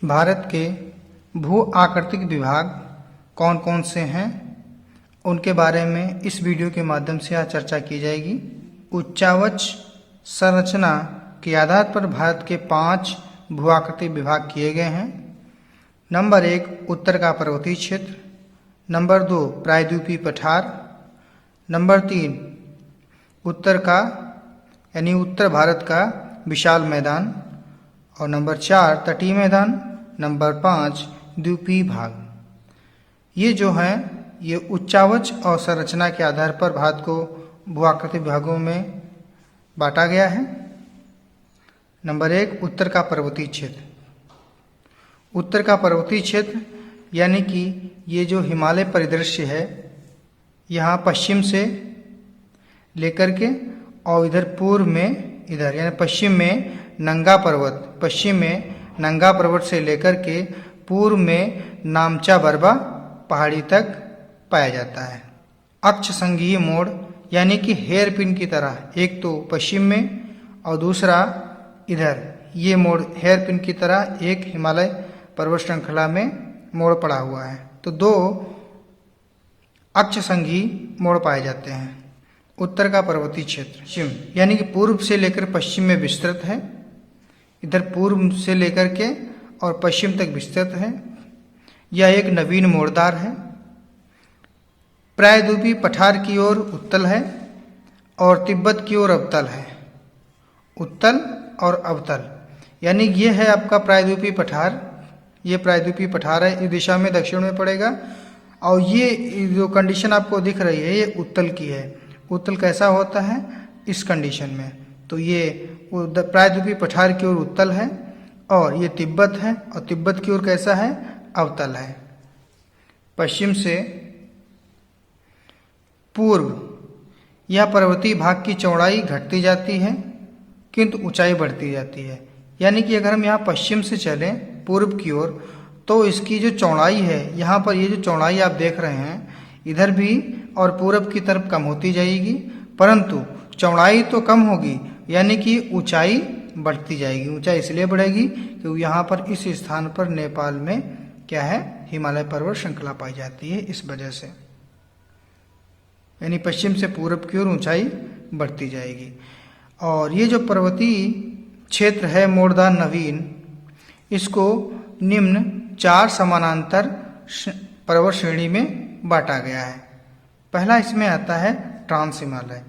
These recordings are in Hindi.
भारत के भू आकृतिक विभाग कौन कौन से हैं, उनके बारे में इस वीडियो के माध्यम से आज चर्चा की जाएगी। उच्चावच संरचना के आधार पर भारत के 5 भू आकृतिक विभाग किए गए हैं। नंबर 1 उत्तर का पर्वतीय क्षेत्र, नंबर 2 प्रायद्वीपीय पठार, नंबर 3 उत्तर का यानी उत्तर भारत का विशाल मैदान, और नंबर 4 तटीय मैदान, नंबर 5 द्वीपीय भाग। ये जो हैं ये उच्चावच और संरचना के आधार पर भारत को भूआकृतिक विभागों में बांटा गया है। नंबर 1 उत्तर का पर्वतीय क्षेत्र। उत्तर का पर्वतीय क्षेत्र यानी कि ये जो हिमालय परिदृश्य है, यहाँ पश्चिम से लेकर के और इधर पूर्व में इधर यानी पश्चिम में नंगा पर्वत, पश्चिम में नंगा पर्वत से लेकर के पूर्व में नामचा बरबा पहाड़ी तक पाया जाता है। अक्ष संघीय मोड़ यानी कि हेयर पिन की तरह, एक तो पश्चिम में और दूसरा इधर ये मोड़ हेयर पिन की तरह एक हिमालय पर्वत श्रृंखला में मोड़ पड़ा हुआ है। तो 2 अक्ष संघीय मोड़ पाए जाते हैं। उत्तर का पर्वतीय क्षेत्र पश्चिम यानी कि पूर्व से लेकर पश्चिम में विस्तृत है, इधर पूर्व से लेकर के और पश्चिम तक विस्तृत है। यह एक नवीन मोड़दार है। प्रायद्वीपीय पठार की ओर उत्तल है और तिब्बत की ओर अवतल है। उत्तल और अवतल यानी ये है आपका प्रायद्वीपीय पठार। ये प्रायद्वीपीय पठार है, इस दिशा में दक्षिण में पड़ेगा। और ये जो कंडीशन आपको दिख रही है ये उत्तल की है। उत्तल कैसा होता है इस कंडीशन में, तो ये प्रायद्वीपीय पठार की ओर उत्तल है और ये तिब्बत है, और तिब्बत की ओर कैसा है अवतल है। पश्चिम से पूर्व यह पर्वतीय भाग की चौड़ाई घटती जाती है किंतु ऊंचाई बढ़ती जाती है। यानी कि अगर हम यहाँ पश्चिम से चलें पूर्व की ओर तो इसकी जो चौड़ाई है, यहाँ पर ये जो चौड़ाई आप देख रहे हैं इधर भी और पूरब की तरफ कम होती जाएगी, परंतु चौड़ाई तो कम होगी यानी कि ऊंचाई बढ़ती जाएगी। ऊंचाई इसलिए बढ़ेगी क्योंकि यहाँ पर इस स्थान पर नेपाल में क्या है हिमालय पर्वत श्रृंखला पाई जाती है, इस वजह से यानी पश्चिम से पूरब की ओर ऊंचाई बढ़ती जाएगी। और ये जो पर्वतीय क्षेत्र है मोड़दार नवीन, इसको निम्न 4 समानांतर पर्वत श्रेणी में बांटा गया है। पहला इसमें आता है ट्रांस हिमालय।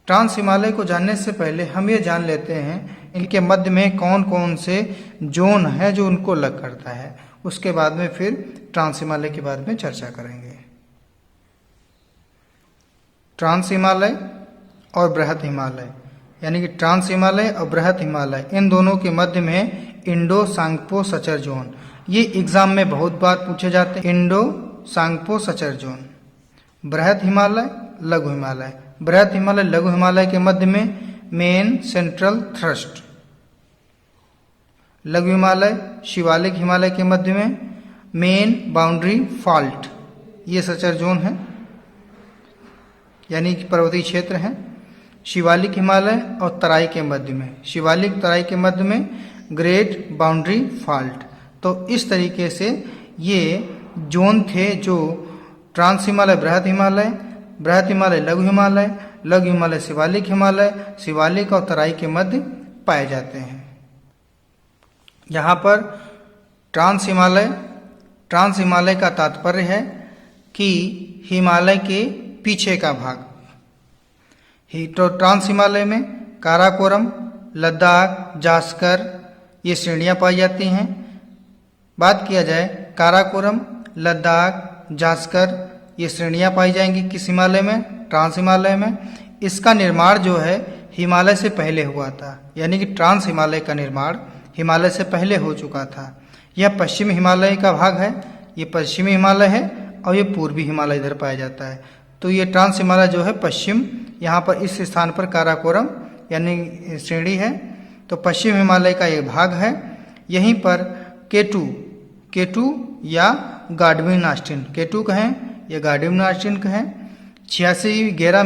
ट्रांस हिमालय को जानने से पहले हम ये जान लेते हैं इनके मध्य में कौन कौन से जोन है जो उनको अलग करता है। उसके बाद में फिर ट्रांस हिमालय के बारे में चर्चा करेंगे। ट्रांस हिमालय और बृहत हिमालय यानी कि ट्रांस हिमालय और बृहत हिमालय, इन दोनों के मध्य में इंडो सांगपो सचर जोन, ये एग्जाम में बहुत बार पूछे जाते हैं। Indo Tsangpo suture zone. बृहत हिमालय लघु हिमालय। बृहत हिमालय लघु हिमालय के मध्य में मेन सेंट्रल थ्रस्ट। लघु हिमालय शिवालिक हिमालय के मध्य में मेन बाउंड्री फॉल्ट, ये सचर जोन है यानी कि पर्वतीय क्षेत्र है। शिवालिक हिमालय और तराई के मध्य में, शिवालिक तराई के मध्य में ग्रेट बाउंड्री फॉल्ट। तो इस तरीके से ये जोन थे जो ट्रांस हिमालय बृहत हिमालय, बृहत हिमालय लघु हिमालय, लघु हिमालय शिवालिक हिमालय, शिवालिक और तराई के मध्य पाए जाते हैं। यहाँ पर ट्रांस हिमालय का तात्पर्य है कि हिमालय के पीछे का भाग। तो ट्रांस हिमालय में काराकोरम, लद्दाख, जास्कर ये श्रेणियां पाई जाती हैं। बात किया जाए काराकोरम, लद्दाख, जास्कर ये श्रेणियां पाई जाएंगी किस हिमालय में, ट्रांस हिमालय में। इसका निर्माण जो है हिमालय से पहले हुआ था, यानी कि ट्रांस हिमालय का निर्माण हिमालय से पहले हो चुका था। यह पश्चिमी हिमालय का भाग है, ये पश्चिमी हिमालय है और ये पूर्वी हिमालय इधर पाया जाता है। तो ये ट्रांस हिमालय जो है पश्चिम, यहाँ पर इस स्थान पर काराकोरम यानी श्रेणी है, तो पश्चिम हिमालय का ये भाग है। यहीं पर केटू या गार्डविन आस्टिन, केटू कहें या गार्डविन आस्टिन कहें, 86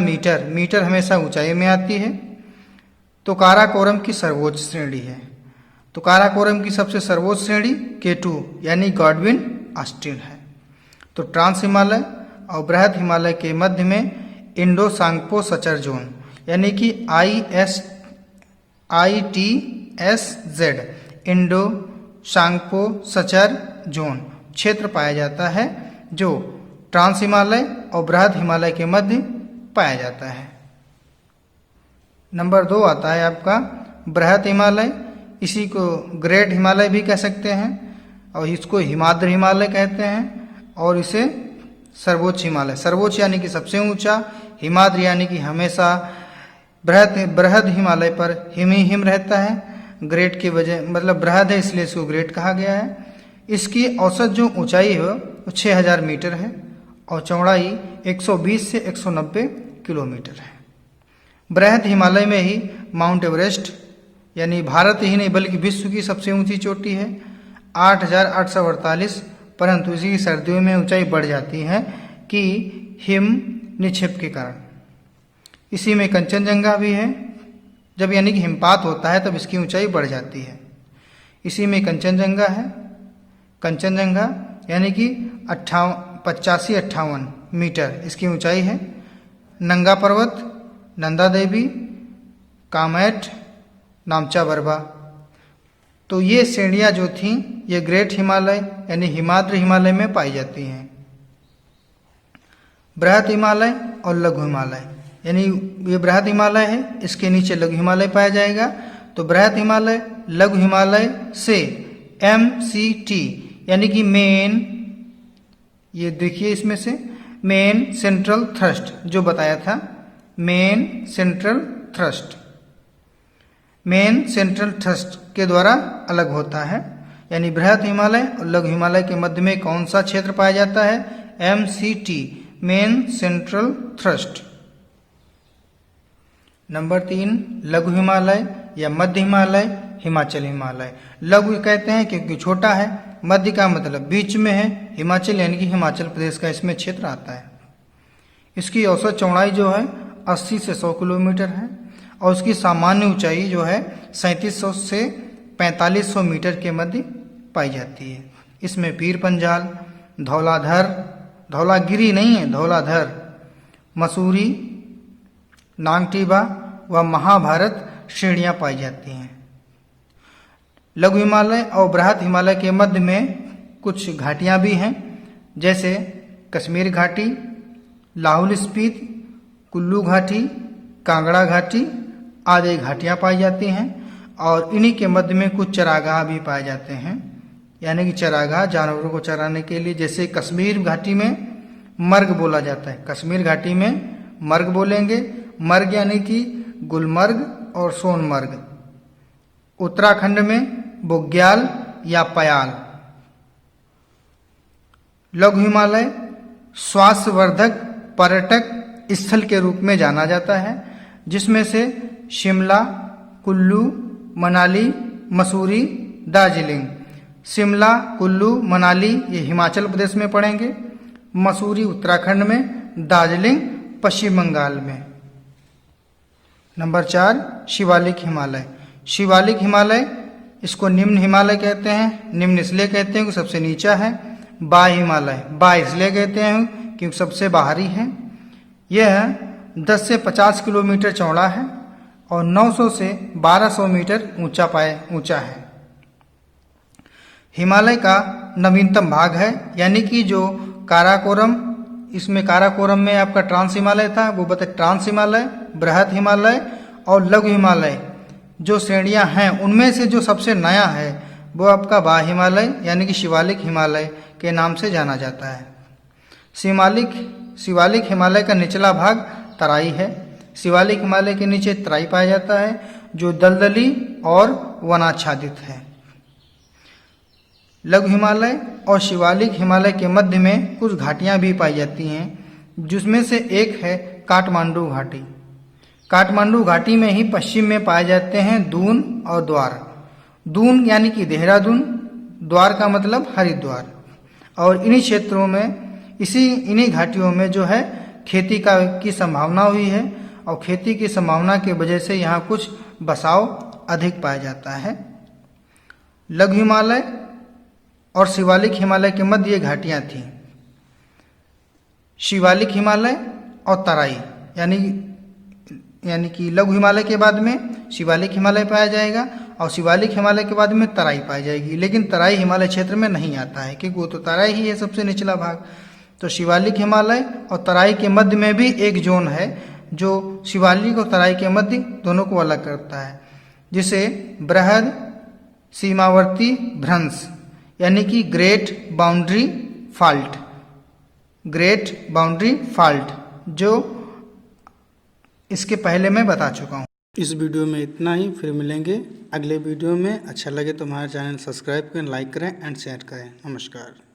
मीटर हमेशा ऊंचाई में आती है। तो काराकोरम की सर्वोच्च श्रेणी है। तो काराकोरम की सबसे सर्वोच्च श्रेणी K2 यानी गॉडविन ऑस्टिन है। तो ट्रांस हिमालय और बृहद हिमालय के मध्य में इंडो सांगपो सचर जोन यानी कि ITSZ Indo Tsangpo suture zone क्षेत्र पाया जाता है, जो ट्रांस हिमालय और बृहद हिमालय के मध्य पाया जाता है। नंबर 2 आता है आपका बृहद हिमालय, इसी को ग्रेट हिमालय भी कह सकते हैं और इसको हिमाद्री हिमालय कहते हैं, और इसे सर्वोच्च हिमालय, सर्वोच्च यानी कि सबसे ऊंचा, हिमाद्री यानी कि हमेशा बृहद Himalaya per him he him रहता है। ग्रेट की वजह मतलब बृहद है इसलिए इसको ग्रेट कहा गया है। इसकी औसत जो ऊंचाई है वो 6000 मीटर है और चौड़ाई 120 से 190 किलोमीटर है। बृहद हिमालय में ही माउंट एवरेस्ट यानी भारत ही नहीं बल्कि विश्व की सबसे ऊंची चोटी है 8848, परंतु इसी सर्दियों में ऊंचाई बढ़ जाती है कि हिम निक्षेप के कारण। इसी में कंचनजंगा भी है, जब यानी कि हिमपात होता है तब इसकी ऊंचाई बढ़ जाती है। इसी में कंचनजंगा है, कंचनजंगा यानी कि 85-58 मीटर इसकी ऊंचाई है। नंगा पर्वत, नंदा देवी, कामेट, नामचा बरबा। तो ये श्रेणियां जो थीं ये ग्रेट हिमालय यानी हिमाद्री हिमालय में पाई जाती हैं। बृहद हिमालय और लघु हिमालय यानी ये बृहद हिमालय है, इसके नीचे लघु हिमालय पाया जाएगा। तो बृहद हिमालय लघु हिमालय से MCT यानी कि मेन, ये देखिए इसमें से मेन सेंट्रल थ्रस्ट जो बताया था, main central thrust, main central thrust के द्वारा अलग होता है। यानी बृहद हिमालय और लघु हिमालय के मध्य में कौन सा क्षेत्र पाया जाता है? MCT, main central thrust. Number 3 लघु हिमालय या मध्य हिमालय, हिमाचल हिमालय। लघु कहते हैं क्योंकि छोटा है, मध्य का मतलब बीच में है, हिमाचल यानी कि हिमाचल प्रदेश का इसमें क्षेत्र आता है। इसकी औसत चौड़ाई जो है 80 से 100 किलोमीटर है और उसकी सामान्य ऊंचाई जो है 3700 से 4500 मीटर के मध्य पाई जाती है। इसमें पीर पंजाल, धौलाधर, धौलागिरी नहीं है, धौलाधर, मसूरी, नांगटीबा व महाभारत श्रेणियां पाई जाती हैं। लघु हिमालय और बृहद हिमालय के मध्य में कुछ घाटियां भी हैं, जैसे कश्मीर घाटी, लाहौल स्पीति, कुल्लू घाटी, कांगड़ा घाटी आदि घाटियां पाई जाती हैं। और इन्हीं के मध्य में कुछ चरागाह भी पाए जाते हैं, यानी कि चरागाह जानवरों को चराने के लिए। जैसे कश्मीर घाटी में मर्ग बोला जाता है, कश्मीर घाटी में मर्ग बोलेंगे, मर्ग यानी कि गुलमर्ग और सोनमर्ग। उत्तराखंड में बुग्याल या पयाल। लघु हिमालय स्वास्थ्यवर्धक पर्यटक स्थल के रूप में जाना जाता है, जिसमें से शिमला, कुल्लू, मनाली, मसूरी, दार्जिलिंग। शिमला, कुल्लू, मनाली ये हिमाचल प्रदेश में पड़ेंगे, मसूरी उत्तराखंड में, दार्जिलिंग पश्चिम बंगाल में। नंबर 4 शिवालिक हिमालय। शिवालिक हिमालय इसको निम्न हिमालय कहते हैं। निम्न इसलिए कहते हैं कि सबसे नीचा है। बाह्य हिमालय, बाह्य इसलिए कहते हैं क्योंकि सबसे बाहरी है। यह 10 से 50 किलोमीटर चौड़ा है और 900 से 1200 मीटर ऊंचा है। हिमालय का नवीनतम भाग है, यानी कि जो काराकोरम, इसमें काराकोरम में आपका ट्रांस हिमालय था, वो बता ट्रांस हिमालय, बृहद हिमालय और लघु हिमालय जो श्रेणियां हैं उनमें से जो सबसे नया है वो आपका बाह्य हिमालय यानी कि शिवालिक हिमालय के नाम से जाना जाता है। शिवालिक हिमालय का निचला भाग तराई है। शिवालिक हिमालय के नीचे तराई पाया जाता है जो दलदली और वनाच्छादित है। लघु हिमालय और शिवालिक हिमालय के मध्य में कुछ घाटियां भी पाई जाती हैं, जिसमें से एक है काठमांडू घाटी। काठमांडू घाटी में ही पश्चिम में पाए जाते हैं दून और द्वार। दून यानी कि देहरादून, द्वार का मतलब हरिद्वार। और इन्हीं क्षेत्रों में, इन्हीं घाटियों में जो है खेती की संभावना हुई है और खेती की संभावना की वजह से यहाँ कुछ बसाव अधिक पाया जाता है। लघु हिमालय और शिवालिक हिमालय के मध्य ये घाटियाँ थीं। शिवालिक हिमालय और तराई यानी कि लघु हिमालय के बाद में शिवालिक हिमालय पाया जाएगा और शिवालिक हिमालय के बाद में तराई पाई जाएगी। लेकिन तराई हिमालय क्षेत्र में नहीं आता है क्योंकि वो तो तराई ही है सबसे निचला भाग। तो शिवालिक हिमालय और तराई के मध्य में भी एक जोन है जो शिवालिक और तराई के मध्य दोनों को अलग करता है, जिसे बृहद सीमावर्ती भ्रंश यानी कि ग्रेट बाउंड्री फॉल्ट जो इसके पहले मैं बता चुका हूँ। इस वीडियो में इतना ही, फिर मिलेंगे अगले वीडियो में। अच्छा लगे तो हमारे चैनल सब्सक्राइब करें, लाइक करें एंड शेयर करें। नमस्कार।